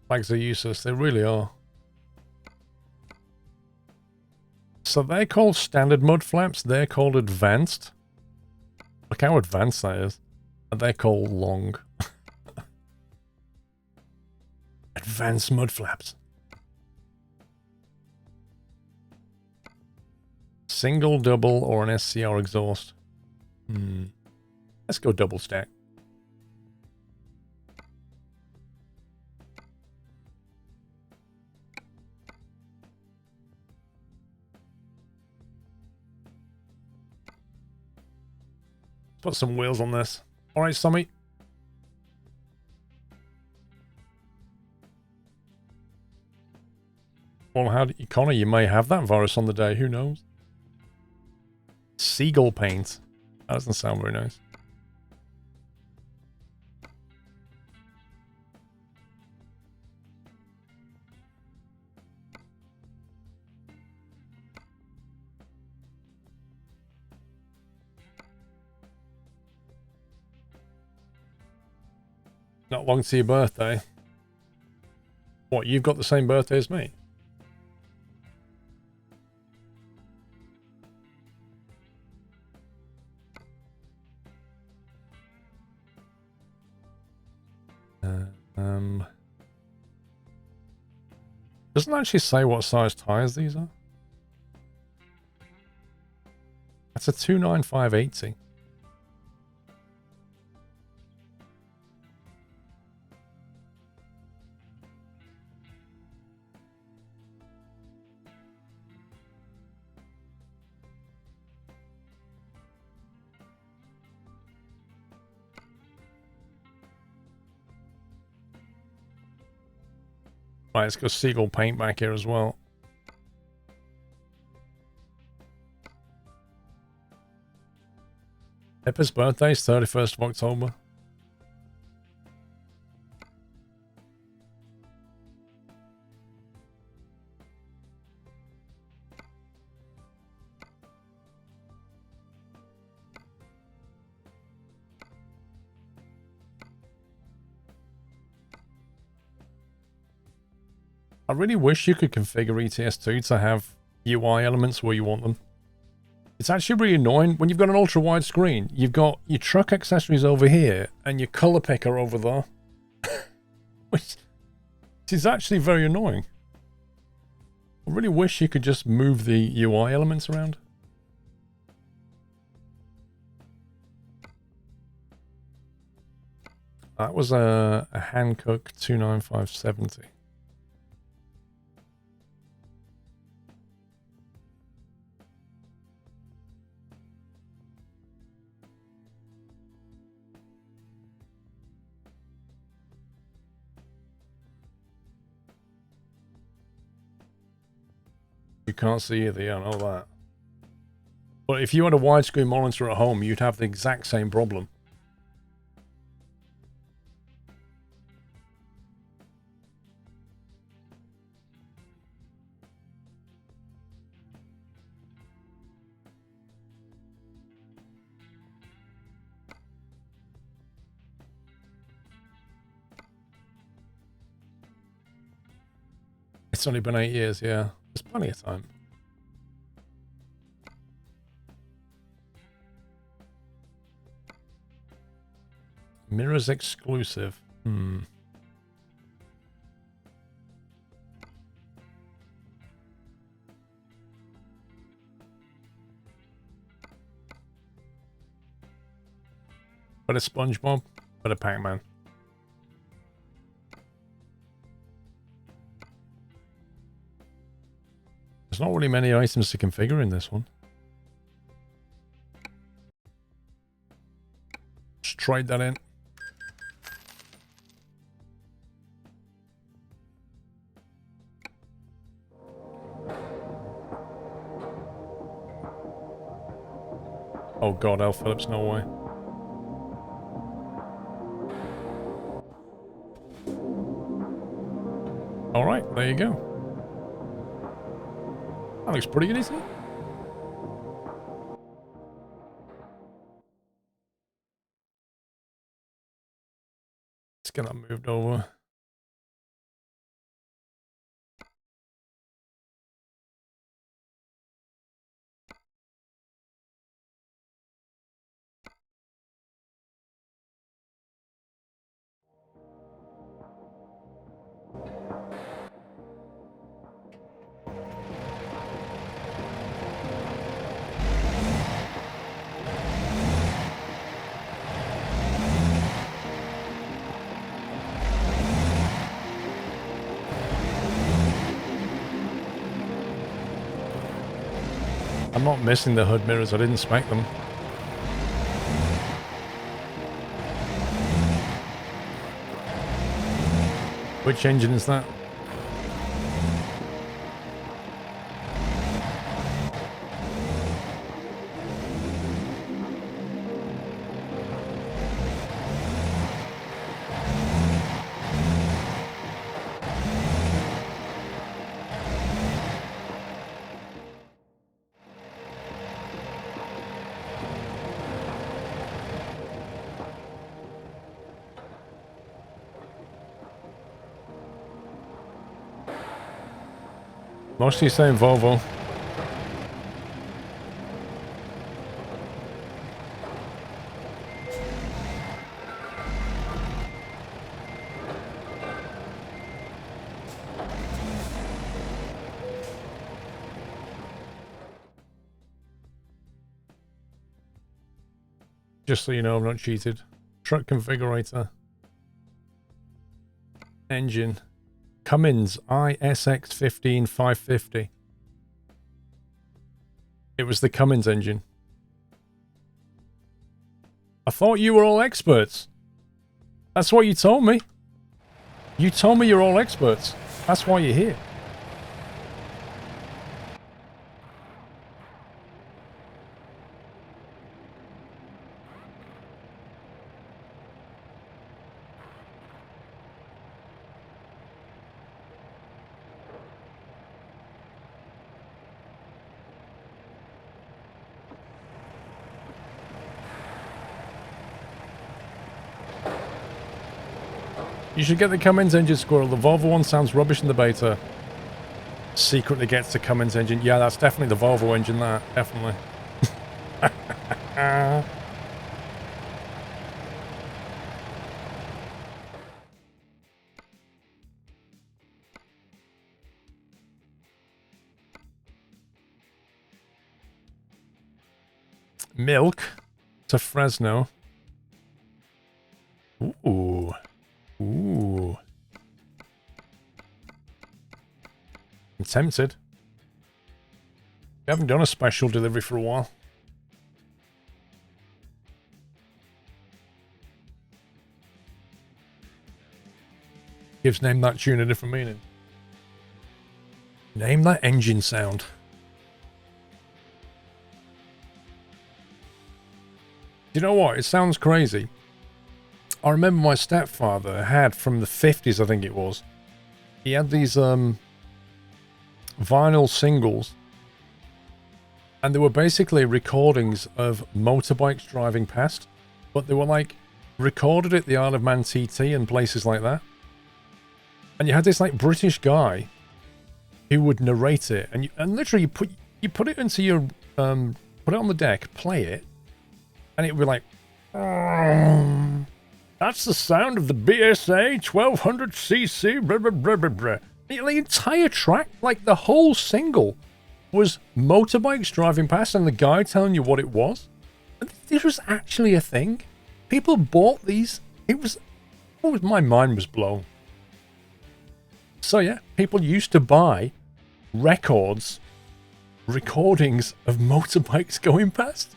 Flags are useless. They really are. So they're called standard mud flaps. They're called advanced. Look how advanced that is. And they're called long. Advanced mud flaps. Single, double, or an SCR exhaust. Let's go double stack. Put some wheels on this. All right, Sammy. Well, how do you, Connor, you may have that virus on the day. Who knows? Seagull paint. That doesn't sound very nice. Not long to your birthday. What, you've got the same birthday as me? Doesn't actually say what size tires these are. That's a 295/80. Right, let's go seagull paint back here as well. Pippa's birthday is 31st of October. I really wish you could configure ETS2 to have UI elements where you want them. It's actually really annoying when you've got an ultra-wide screen. You've got your truck accessories over here and your color picker over there. Which is actually very annoying. I really wish you could just move the UI elements around. That was a Hankook 29570. You can't see either, yeah, I know that. But if you had a widescreen monitor at home, you'd have the exact same problem. It's only been 8 years, yeah. There's plenty of time. Mirrors exclusive. But a SpongeBob, but a Pac-Man. There's not really many items to configure in this one. Just trade that in. Oh god, L. Phillips, no way. Alright, there you go. That looks pretty good, isn't it? Let's get that moved over. I'm not missing the hood mirrors, I didn't spec them. Which engine is that? Mostly saying Volvo. Just so you know, I'm not cheated. Truck configurator. Engine. Cummins ISX 15550. It was the Cummins engine. I thought you were all experts. That's what you told me. You told me you're all experts. That's why you're here. You should get the Cummins engine, Squirrel. The Volvo one sounds rubbish in the beta. Secretly gets the Cummins engine. Yeah, that's definitely the Volvo engine, that. Definitely. Milk to Fresno. Ooh. tempted. We haven't done a special delivery for a while. Gives Name That Tune a different meaning. Name that engine sound. You know what? It sounds crazy. I remember my stepfather had, from the 50s, I think it was, he had these vinyl singles, and they were basically recordings of motorbikes driving past, but they were like recorded at the Isle of Man TT and places like that. And you had this like British guy who would narrate it, and literally you put it into your put it on the deck, play it, and it would be like, that's the sound of the BSA 1200cc, blah, blah, blah, blah, blah. The entire track, like the whole single, was motorbikes driving past and the guy telling you what it was. This was actually a thing. People bought these. My mind was blown. So yeah, people used to buy recordings of motorbikes going past.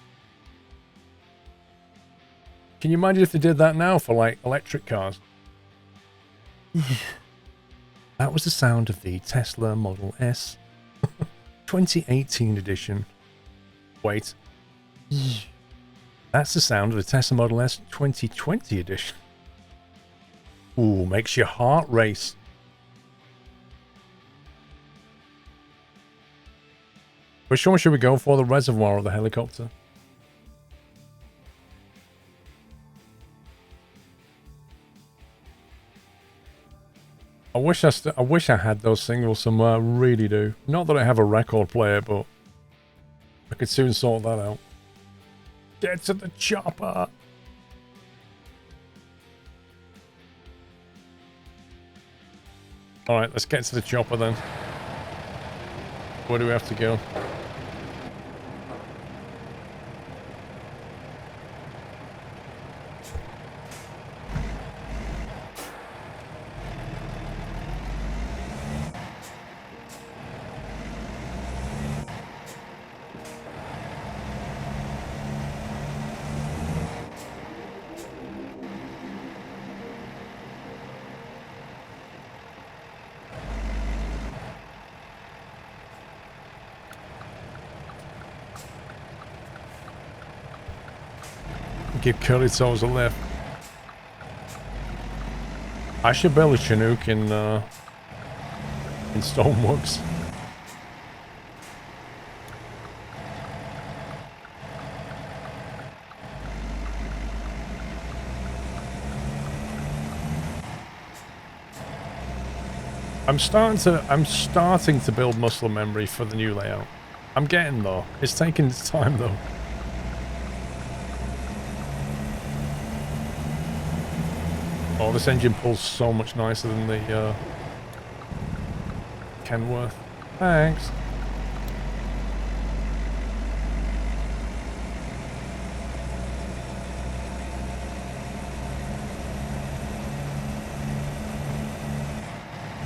Can you imagine if they did that now for like electric cars? That was the sound of the Tesla Model S 2018 edition. Wait. That's the sound of the Tesla Model S 2020 edition. Ooh, makes your heart race. Which one should we go for, the reservoir or the helicopter? I wish I had those singles somewhere. I really do. Not that I have a record player, but I could soon sort that out. Get to the chopper. All right, let's get to the chopper then. Where do we have to go? Give Curly Toes a lift. I should build a Chinook in Stoneworks. I'm starting to build muscle memory for the new layout. I'm getting though. It's taking its time though. Oh, this engine pulls so much nicer than the Kenworth. Thanks.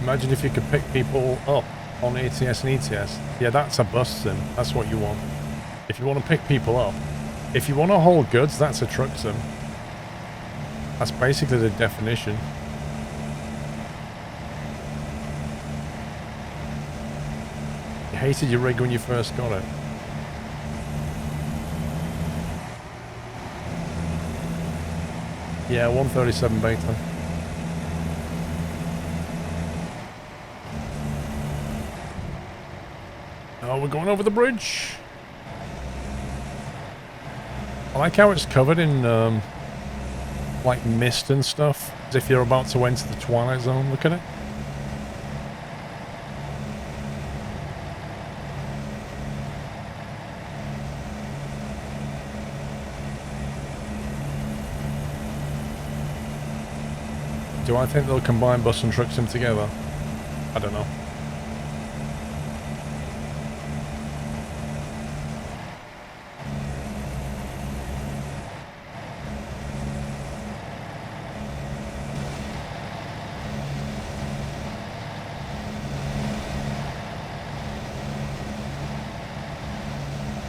Imagine if you could pick people up on ATS and ETS. Yeah, that's a bus sim. That's what you want. If you want to pick people up. If you want to haul goods, that's a truck sim. That's basically the definition. You hated your rig when you first got it. Yeah, 137 beta. Oh, we're going over the bridge. I like how it's covered in like mist and stuff, as if you're about to enter the Twilight Zone. Look at it. Do I think they'll combine bus and truck sim together? I don't know.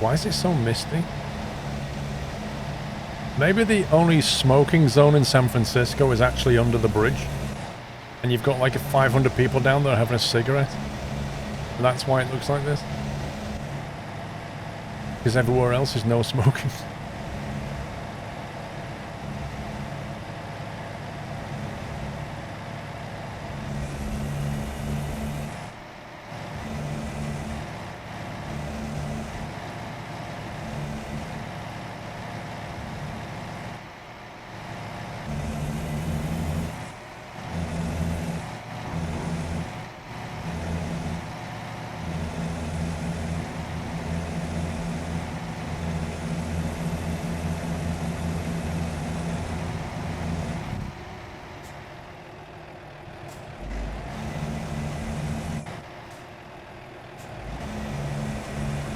Why is it so misty? Maybe the only smoking zone in San Francisco is actually under the bridge. And you've got like 500 people down there having a cigarette. And that's why it looks like this. Because everywhere else is no smoking.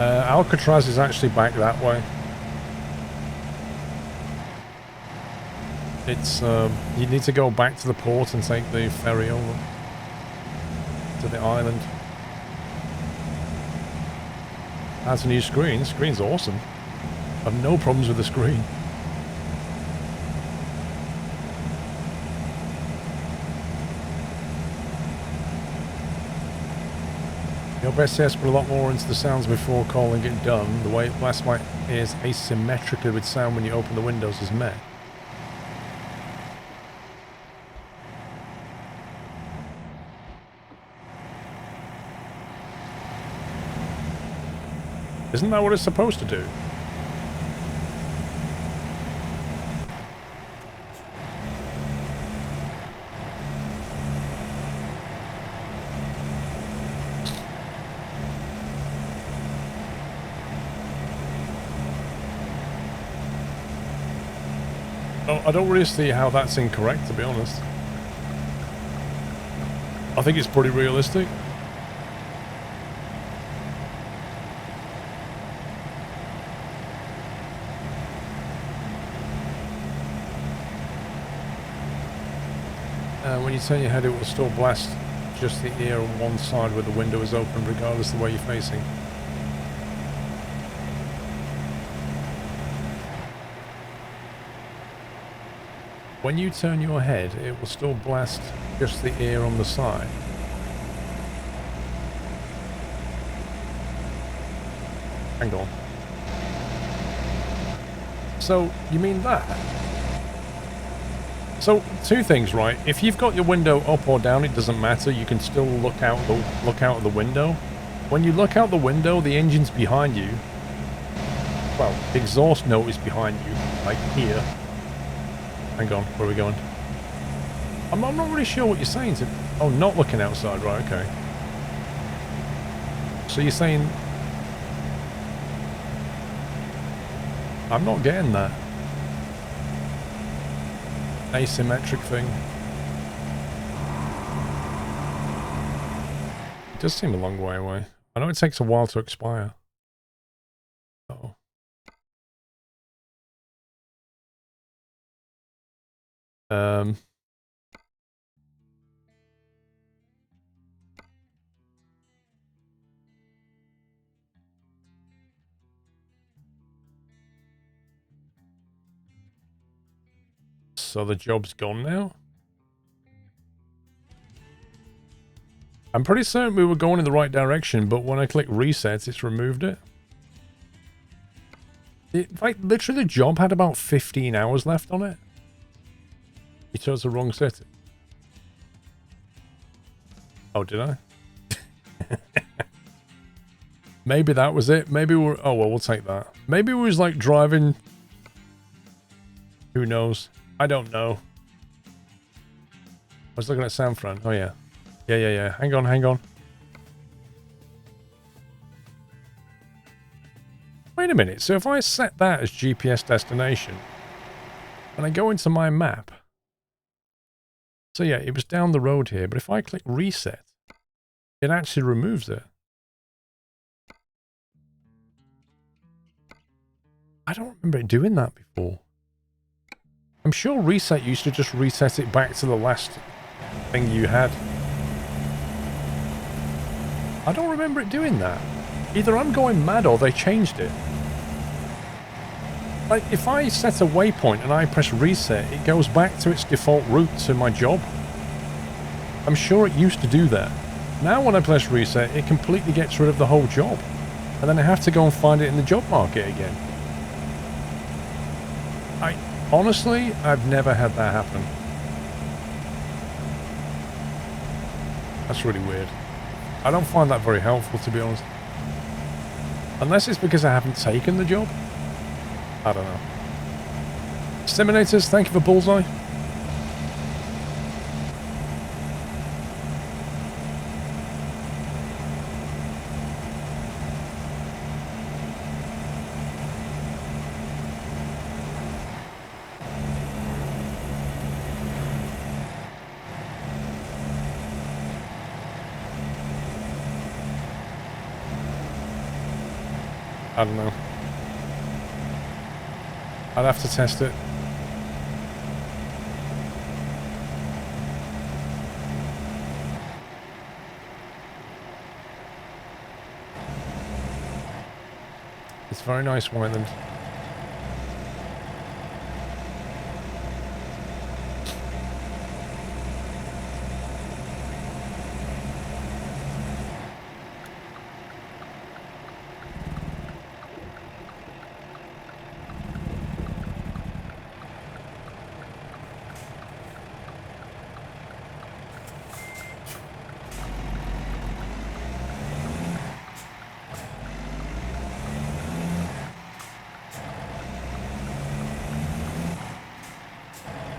Alcatraz is actually back that way. It's, you need to go back to the port and take the ferry over to the island. Adds a new screen. Screen's awesome. I have no problems with the screen. Your best yes, put a lot more into the sounds before calling it done. The way it blasts my ears asymmetrically with sound when you open the windows is met. Isn't that what it's supposed to do? I don't really see how that's incorrect, to be honest. I think it's pretty realistic. When you turn your head, it will still blast just the ear on one side where the window is open, regardless of the way you're facing. When you turn your head, it will still blast just the ear on the side. Hang on. So, you mean that? So, two things, right? If you've got your window up or down, it doesn't matter. You can still look out of the window. When you look out the window, the engine's behind you. Well, the exhaust note is behind you, like here. Hang on, where are we going? I'm not really sure what you're saying. Oh, not looking outside, right, okay. So you're saying... I'm not getting that. Asymmetric thing. It does seem a long way away. I know it takes a while to expire. Uh-oh. So the job's gone now? I'm pretty certain we were going in the right direction, but when I click reset, it's removed it. Like, literally the job had about 15 hours left on it. You chose the wrong setting. Oh, did I? Maybe that was it. Maybe we're... Oh, well, we'll take that. Maybe we was, like, driving... Who knows? I don't know. I was looking at San Fran. Oh, yeah. Yeah. Hang on. Wait a minute. So if I set that as GPS destination, and I go into my map... So yeah, it was down the road here, but if I click reset, it actually removes it. I don't remember it doing that before. I'm sure reset used to just reset it back to the last thing you had. I don't remember it doing that. Either I'm going mad or they changed it. Like, if I set a waypoint and I press reset, it goes back to its default route to my job. I'm sure it used to do that. Now when I press reset, it completely gets rid of the whole job. And then I have to go and find it in the job market again. Honestly, I've never had that happen. That's really weird. I don't find that very helpful, to be honest. Unless it's because I haven't taken the job. I don't know. Stiminators, thank you for Bullseye. I don't know. I'd have to test it. It's very nice, Wineland.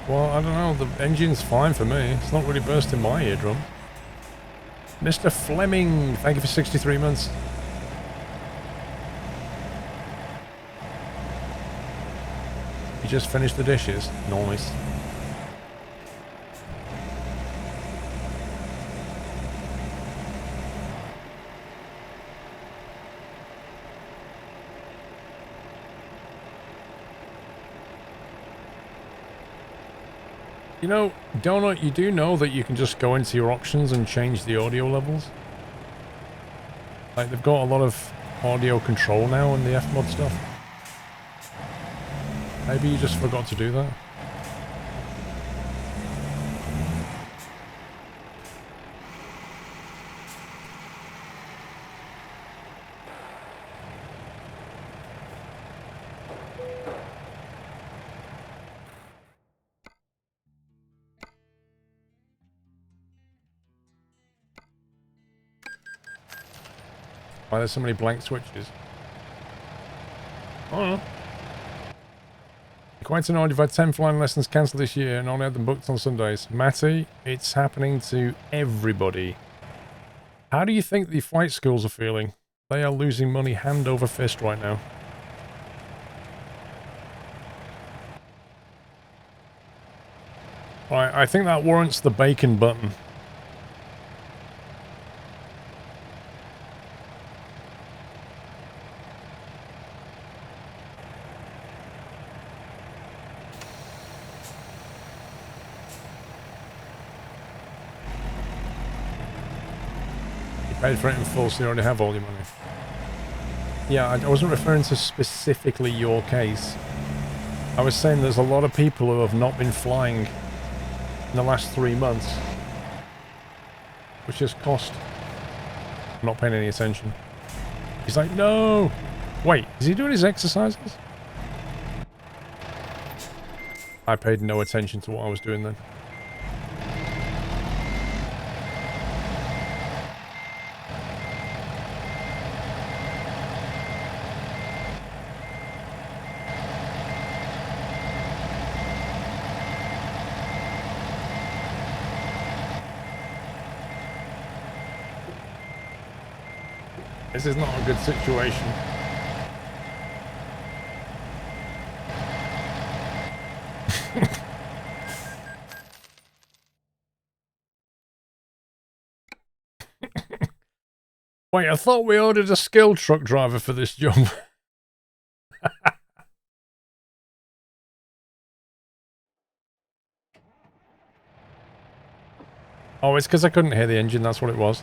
Well, I don't know, the engine's fine for me. It's not really bursting my eardrum. Mr. Fleming, thank you for 63 months. You just finished the dishes? Nice. You know, Donut, you do know that you can just go into your options and change the audio levels? Like, they've got a lot of audio control now in the Fmod stuff. Maybe you just forgot to do that. Why there's so many blank switches? I don't know. Quite annoyed, you've had 10 flying lessons cancelled this year and only had them booked on Sundays. Matty, it's happening to everybody. How do you think the flight schools are feeling? They are losing money hand over fist right now. Right, I think that warrants the bacon button. Paid for it in full, so you already have all your money. Yeah, I wasn't referring to specifically your case. I was saying there's a lot of people who have not been flying in the last 3 months. Which has cost... I'm not paying any attention. He's like, no! Wait, is he doing his exercises? I paid no attention to what I was doing then. This is not a good situation. Wait, I thought we ordered a skilled truck driver for this job. Oh, it's because I couldn't hear the engine, that's what it was.